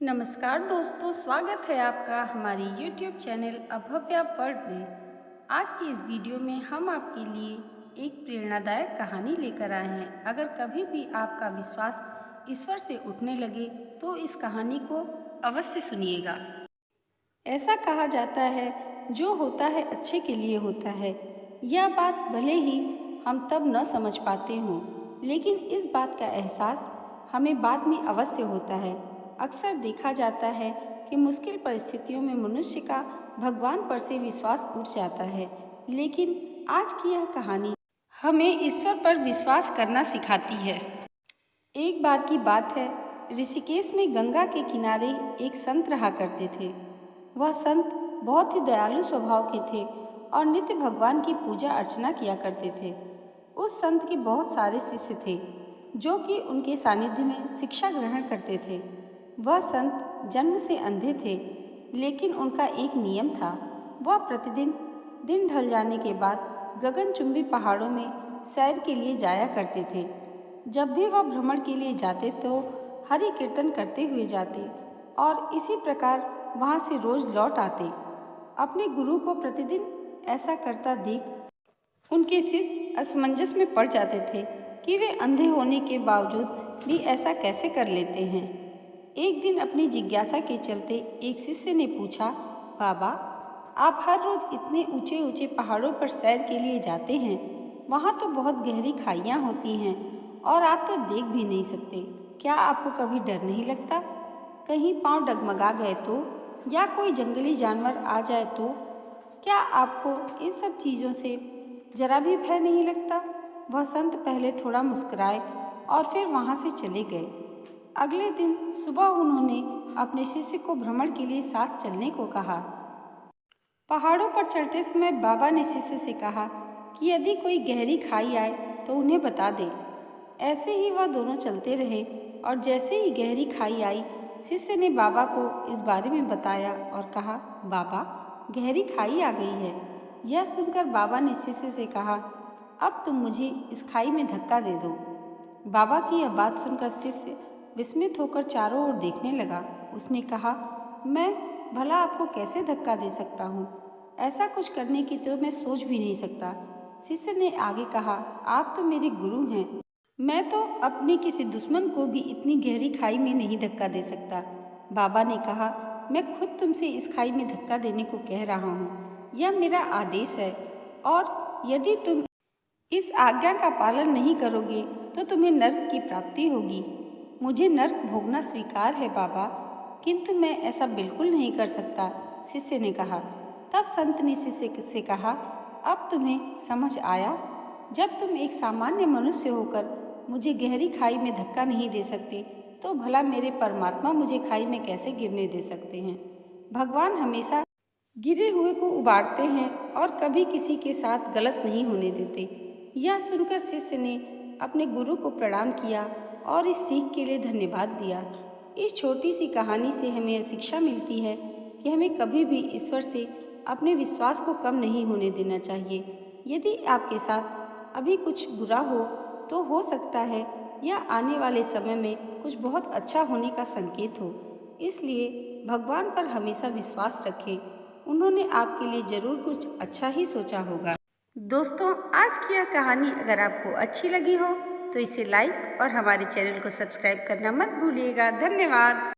नमस्कार दोस्तों, स्वागत है आपका हमारी YouTube चैनल अभव्या वर्ल्ड में। आज की इस वीडियो में हम आपके लिए एक प्रेरणादायक कहानी लेकर आए हैं। अगर कभी भी आपका विश्वास ईश्वर से उठने लगे तो इस कहानी को अवश्य सुनिएगा। ऐसा कहा जाता है, जो होता है अच्छे के लिए होता है। यह बात भले ही हम तब न समझ पाते हों, लेकिन इस बात का एहसास हमें बाद में अवश्य होता है। अक्सर देखा जाता है कि मुश्किल परिस्थितियों में मनुष्य का भगवान पर से विश्वास उठ जाता है, लेकिन आज की यह कहानी हमें ईश्वर पर विश्वास करना सिखाती है। एक बार की बात है, ऋषिकेश में गंगा के किनारे एक संत रहा करते थे। वह संत बहुत ही दयालु स्वभाव के थे और नित्य भगवान की पूजा अर्चना किया करते थे। उस संत के बहुत सारे शिष्य थे जो कि उनके सानिध्य में शिक्षा ग्रहण करते थे। वह संत जन्म से अंधे थे, लेकिन उनका एक नियम था। वह प्रतिदिन दिन ढल जाने के बाद गगनचुंबी पहाड़ों में सैर के लिए जाया करते थे। जब भी वह भ्रमण के लिए जाते तो हरि कीर्तन करते हुए जाते और इसी प्रकार वहाँ से रोज लौट आते। अपने गुरु को प्रतिदिन ऐसा करता देख उनके शिष्य असमंजस में पड़ जाते थे कि वे अंधे होने के बावजूद भी ऐसा कैसे कर लेते हैं। एक दिन अपनी जिज्ञासा के चलते एक शिष्य ने पूछा, बाबा, आप हर रोज इतने ऊंचे ऊंचे पहाड़ों पर सैर के लिए जाते हैं, वहाँ तो बहुत गहरी खाइयाँ होती हैं और आप तो देख भी नहीं सकते। क्या आपको कभी डर नहीं लगता? कहीं पाँव डगमगा गए तो, या कोई जंगली जानवर आ जाए तो? क्या आपको इन सब चीज़ों से जरा भी भय नहीं लगता? वह संत पहले थोड़ा मुस्कुराए और फिर वहाँ से चले गए। अगले दिन सुबह उन्होंने अपने शिष्य को भ्रमण के लिए साथ चलने को कहा। पहाड़ों पर चढ़ते समय बाबा ने शिष्य से कहा कि यदि कोई गहरी खाई आए तो उन्हें बता दे। ऐसे ही वह दोनों चलते रहे और जैसे ही गहरी खाई आई, शिष्य ने बाबा को इस बारे में बताया और कहा, बाबा, गहरी खाई आ गई है। यह सुनकर बाबा ने शिष्य से कहा, अब तुम मुझे इस खाई में धक्का दे दो। बाबा की यह बात सुनकर शिष्य विस्मित होकर चारों ओर देखने लगा। उसने कहा, मैं भला आपको कैसे धक्का दे सकता हूँ? ऐसा कुछ करने की तो मैं सोच भी नहीं सकता। शिष्य ने आगे कहा, आप तो मेरे गुरु हैं, मैं तो अपने किसी दुश्मन को भी इतनी गहरी खाई में नहीं धक्का दे सकता। बाबा ने कहा, मैं खुद तुमसे इस खाई में धक्का देने को कह रहा हूँ, यह मेरा आदेश है, और यदि तुम इस आज्ञा का पालन नहीं करोगे तो तुम्हें नर्क की प्राप्ति होगी। मुझे नर्क भोगना स्वीकार है बाबा, किंतु मैं ऐसा बिल्कुल नहीं कर सकता, शिष्य ने कहा। तब संत ने शिष्य से कहा, अब तुम्हें समझ आया? जब तुम एक सामान्य मनुष्य होकर मुझे गहरी खाई में धक्का नहीं दे सकते, तो भला मेरे परमात्मा मुझे खाई में कैसे गिरने दे सकते हैं? भगवान हमेशा गिरे हुए को उबारते हैं और कभी किसी के साथ गलत नहीं होने देते। यह सुनकर शिष्य ने अपने गुरु को प्रणाम किया और इस सीख के लिए धन्यवाद दिया। इस छोटी सी कहानी से हमें यह शिक्षा मिलती है कि हमें कभी भी ईश्वर से अपने विश्वास को कम नहीं होने देना चाहिए। यदि आपके साथ अभी कुछ बुरा हो सकता है या आने वाले समय में कुछ बहुत अच्छा होने का संकेत हो। इसलिए भगवान पर हमेशा विश्वास रखें, उन्होंने आपके लिए जरूर कुछ अच्छा ही सोचा होगा। दोस्तों, आज की यह कहानी अगर आपको अच्छी लगी हो तो इसे लाइक और हमारे चैनल को सब्सक्राइब करना मत भूलिएगा। धन्यवाद।